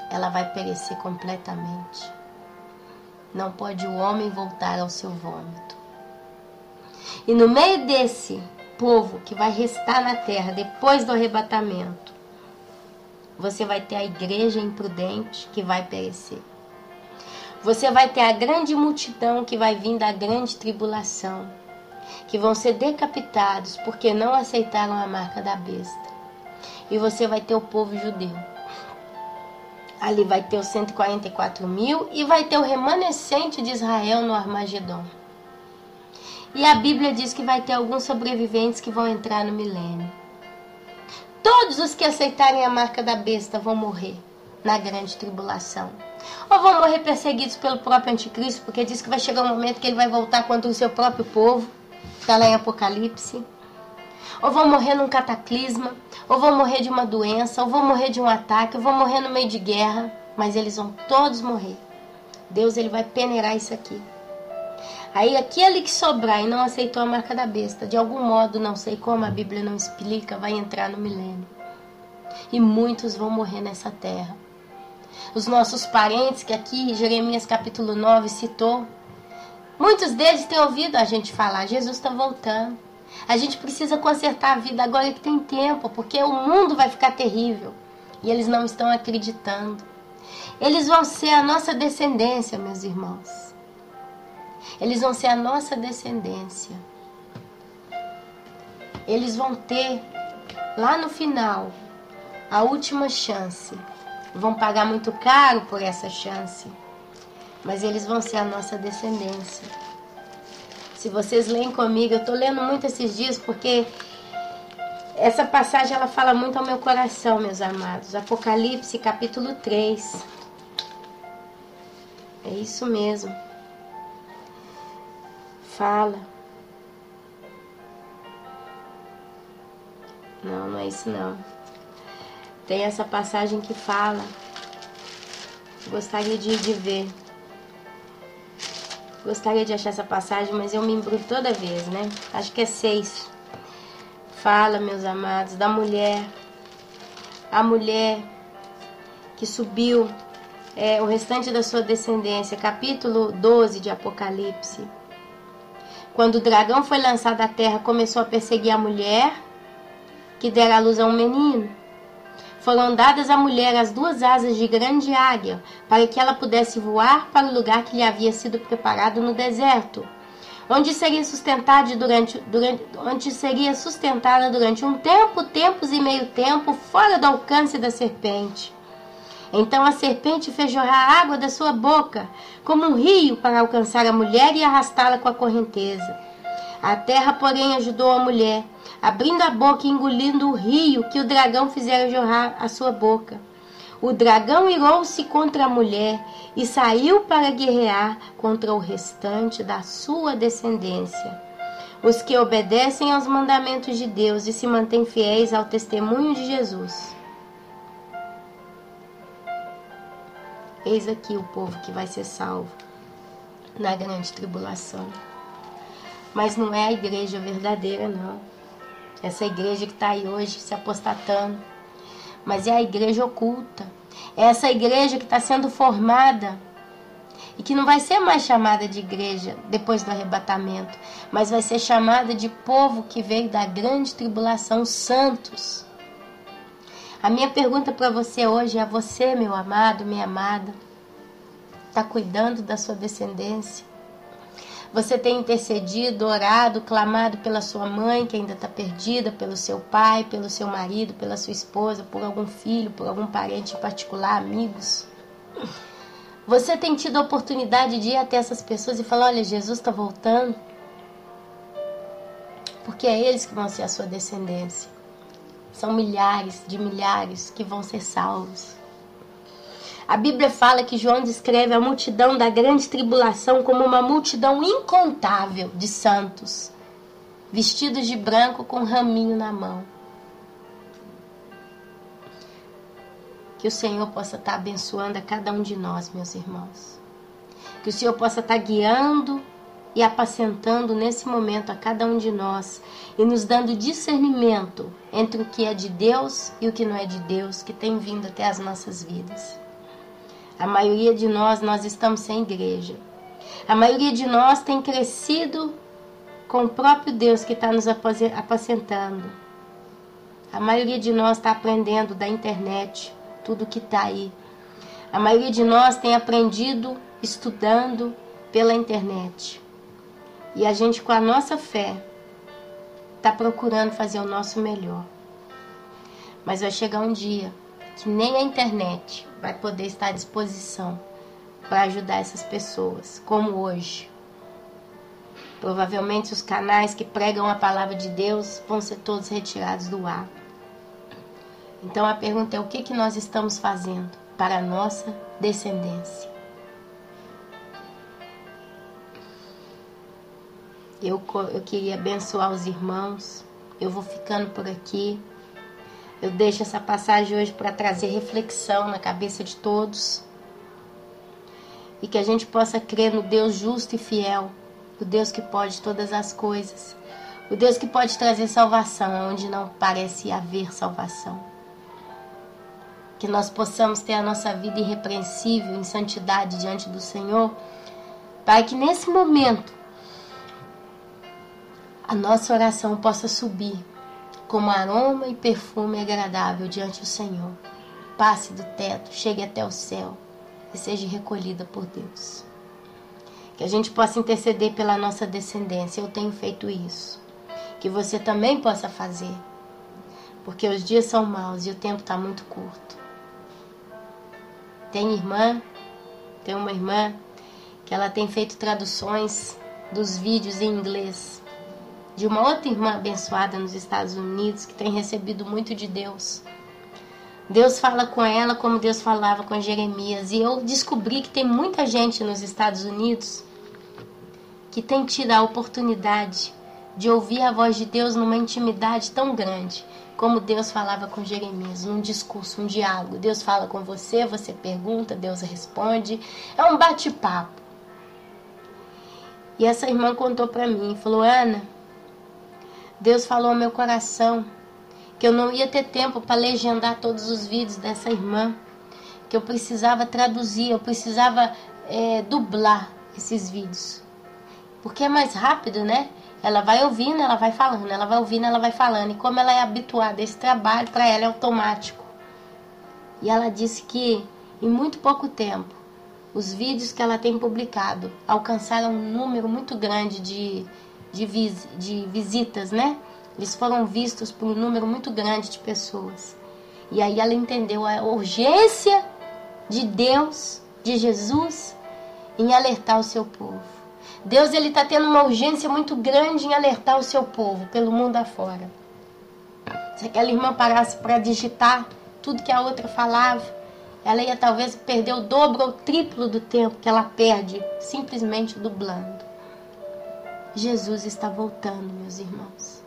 ela vai perecer completamente. Não pode o homem voltar ao seu vômito. E no meio desse povo que vai restar na terra depois do arrebatamento, você vai ter a igreja imprudente que vai perecer. Você vai ter a grande multidão que vai vir da grande tribulação, que vão ser decapitados porque não aceitaram a marca da besta. E você vai ter o povo judeu. Ali vai ter os 144 mil e vai ter o remanescente de Israel no Armagedon. E a Bíblia diz que vai ter alguns sobreviventes que vão entrar no milênio. Todos os que aceitarem a marca da besta vão morrer na grande tribulação. Ou vão morrer perseguidos pelo próprio anticristo, porque diz que vai chegar um momento que ele vai voltar contra o seu próprio povo. Está lá em Apocalipse. Ou vão morrer num cataclisma, ou vão morrer de uma doença, ou vão morrer de um ataque, ou vão morrer no meio de guerra, mas eles vão todos morrer. Deus ele vai peneirar isso aqui. Aí aquele que sobrar e não aceitou a marca da besta, de algum modo, não sei como, a Bíblia não explica, vai entrar no milênio. E muitos vão morrer nessa terra. Os nossos parentes, que aqui Jeremias capítulo 9 citou, Muitos deles têm ouvido a gente falar, Jesus está voltando. A gente precisa consertar a vida agora que tem tempo, porque o mundo vai ficar terrível. E eles não estão acreditando. Eles vão ser a nossa descendência, meus irmãos. Eles vão ser a nossa descendência. Eles vão ter, lá no final, a última chance. Vão pagar muito caro por essa chance. Mas eles vão ser a nossa descendência. Se vocês leem comigo, eu estou lendo muito esses dias porque essa passagem ela fala muito ao meu coração, meus amados. Apocalipse capítulo 3. É isso mesmo. Fala. Não, não é isso não. Tem essa passagem que fala. Gostaria de ver. Gostaria de achar essa passagem, mas eu me embruto toda vez, né? Acho que é 6. Fala, meus amados, da mulher. A mulher que subiu, o restante da sua descendência. Capítulo 12 de Apocalipse. Quando o dragão foi lançado à terra, começou a perseguir a mulher que dera à luz a um menino. Foram dadas à mulher as 2 asas de grande águia, para que ela pudesse voar para o lugar que lhe havia sido preparado no deserto, onde seria sustentada durante um tempo, tempos e meio tempo, fora do alcance da serpente. Então a serpente fez jorrar água da sua boca, como um rio, para alcançar a mulher e arrastá-la com a correnteza. A terra, porém, ajudou a mulher, abrindo a boca e engolindo o rio que o dragão fizera jorrar a sua boca. O dragão irou-se contra a mulher e saiu para guerrear contra o restante da sua descendência, os que obedecem aos mandamentos de Deus e se mantêm fiéis ao testemunho de Jesus. Eis aqui o povo que vai ser salvo na grande tribulação. Mas não é a igreja verdadeira, não. Essa igreja que está aí hoje se apostatando. Mas é a igreja oculta. É essa igreja que está sendo formada e que não vai ser mais chamada de igreja depois do arrebatamento, mas vai ser chamada de povo que veio da grande tribulação, santos. A minha pergunta para você hoje é: você, meu amado, minha amada, está cuidando da sua descendência? Você tem intercedido, orado, clamado pela sua mãe que ainda está perdida, pelo seu pai, pelo seu marido, pela sua esposa, por algum filho, por algum parente em particular, amigos? Você tem tido a oportunidade de ir até essas pessoas e falar: olha, Jesus está voltando? Porque é eles que vão ser a sua descendência. São milhares de milhares que vão ser salvos. A Bíblia fala que João descreve a multidão da grande tribulação como uma multidão incontável de santos, vestidos de branco com um raminho na mão. Que o Senhor possa estar abençoando a cada um de nós, meus irmãos. Que o Senhor possa estar guiando e apacentando nesse momento a cada um de nós e nos dando discernimento entre o que é de Deus e o que não é de Deus, que tem vindo até as nossas vidas. A maioria de nós estamos sem igreja. A maioria de nós tem crescido com o próprio Deus que está nos apacentando. A maioria de nós está aprendendo da internet, tudo que está aí. A maioria de nós tem aprendido estudando pela internet. E a gente, com a nossa fé, está procurando fazer o nosso melhor. Mas vai chegar um dia que nem a internet vai poder estar à disposição para ajudar essas pessoas, como hoje. Provavelmente os canais que pregam a palavra de Deus vão ser todos retirados do ar. Então a pergunta é: o que nós estamos fazendo para a nossa descendência? Eu queria abençoar os irmãos. Eu vou ficando por aqui. Eu deixo essa passagem hoje para trazer reflexão na cabeça de todos. E que a gente possa crer no Deus justo e fiel. O Deus que pode todas as coisas. O Deus que pode trazer salvação onde não parece haver salvação. Que nós possamos ter a nossa vida irrepreensível em santidade diante do Senhor. Pai, que nesse momento a nossa oração possa subir como aroma e perfume agradável diante do Senhor. Passe do teto, chegue até o céu e seja recolhida por Deus. Que a gente possa interceder pela nossa descendência. Eu tenho feito isso. Que você também possa fazer. Porque os dias são maus e o tempo está muito curto. Tem uma irmã que ela tem feito traduções dos vídeos em inglês de uma outra irmã abençoada nos Estados Unidos que tem recebido muito de Deus. Deus fala com ela como Deus falava com Jeremias. E eu descobri que tem muita gente nos Estados Unidos que tem tido a oportunidade de ouvir a voz de Deus numa intimidade tão grande como Deus falava com Jeremias, num discurso, um diálogo. Deus fala com você, você pergunta, Deus responde. É um bate-papo. E essa irmã contou para mim, falou: Ana, Deus falou ao meu coração que eu não ia ter tempo para legendar todos os vídeos dessa irmã, que eu precisava traduzir, eu precisava dublar esses vídeos. Porque é mais rápido, né? Ela vai ouvindo, ela vai falando, ela vai ouvindo, ela vai falando. E como ela é habituada a esse trabalho, para ela é automático. E ela disse que em muito pouco tempo, os vídeos que ela tem publicado alcançaram um número muito grande de visitas, né? Eles foram vistos por um número muito grande de pessoas. E aí ela entendeu a urgência de Deus, de Jesus, em alertar o seu povo. Deus, ele está tendo uma urgência muito grande em alertar o seu povo pelo mundo afora. Se aquela irmã parasse para digitar tudo que a outra falava, ela ia talvez perder o dobro ou o triplo do tempo que ela perde simplesmente dublando. Jesus está voltando, meus irmãos.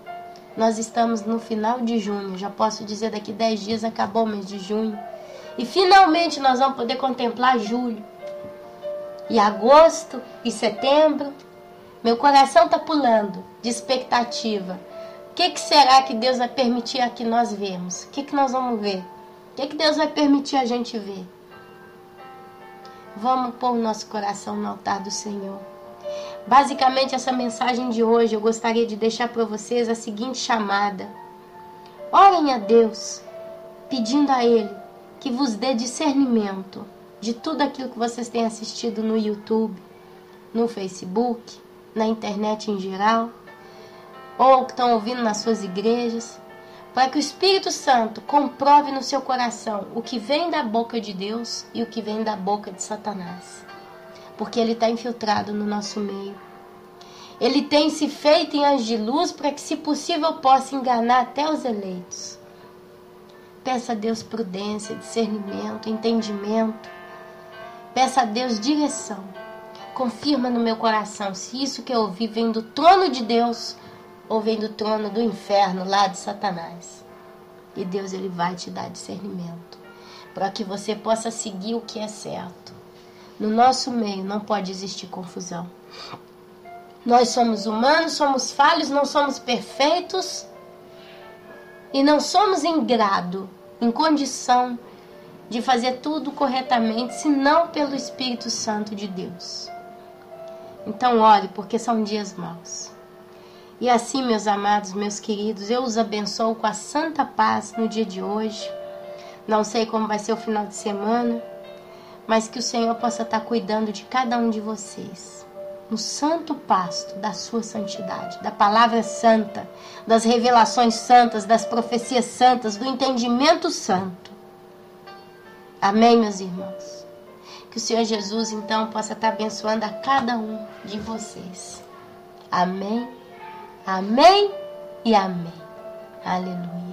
Nós estamos no final de junho, já posso dizer, daqui 10 dias acabou o mês de junho. E finalmente nós vamos poder contemplar julho. E agosto e setembro. Meu coração está pulando de expectativa. O que será que Deus vai permitir que nós vemos? O que nós vamos ver? O que Deus vai permitir a gente ver? Vamos pôr o nosso coração no altar do Senhor. Basicamente, essa mensagem de hoje eu gostaria de deixar para vocês a seguinte chamada. Orem a Deus, pedindo a Ele que vos dê discernimento de tudo aquilo que vocês têm assistido no YouTube, no Facebook, na internet em geral, ou que estão ouvindo nas suas igrejas, para que o Espírito Santo comprove no seu coração o que vem da boca de Deus e o que vem da boca de Satanás. Porque ele está infiltrado no nosso meio. Ele tem se feito em anjo de luz para que, se possível, possa enganar até os eleitos. Peça a Deus prudência, discernimento, entendimento. Peça a Deus direção. Confirma no meu coração se isso que eu ouvi vem do trono de Deus ou vem do trono do inferno, lá de Satanás. E Deus, ele vai te dar discernimento para que você possa seguir o que é certo. No nosso meio não pode existir confusão. Nós somos humanos, somos falhos, não somos perfeitos e não somos em grado, em condição de fazer tudo corretamente, senão pelo Espírito Santo de Deus. Então ore, porque são dias maus. E assim, meus amados, meus queridos, eu os abençoo com a santa paz no dia de hoje. Não sei como vai ser o final de semana, mas que o Senhor possa estar cuidando de cada um de vocês, no santo pasto da sua santidade, da palavra santa, das revelações santas, das profecias santas, do entendimento santo. Amém, meus irmãos? Que o Senhor Jesus, então, possa estar abençoando a cada um de vocês. Amém, amém e amém. Aleluia.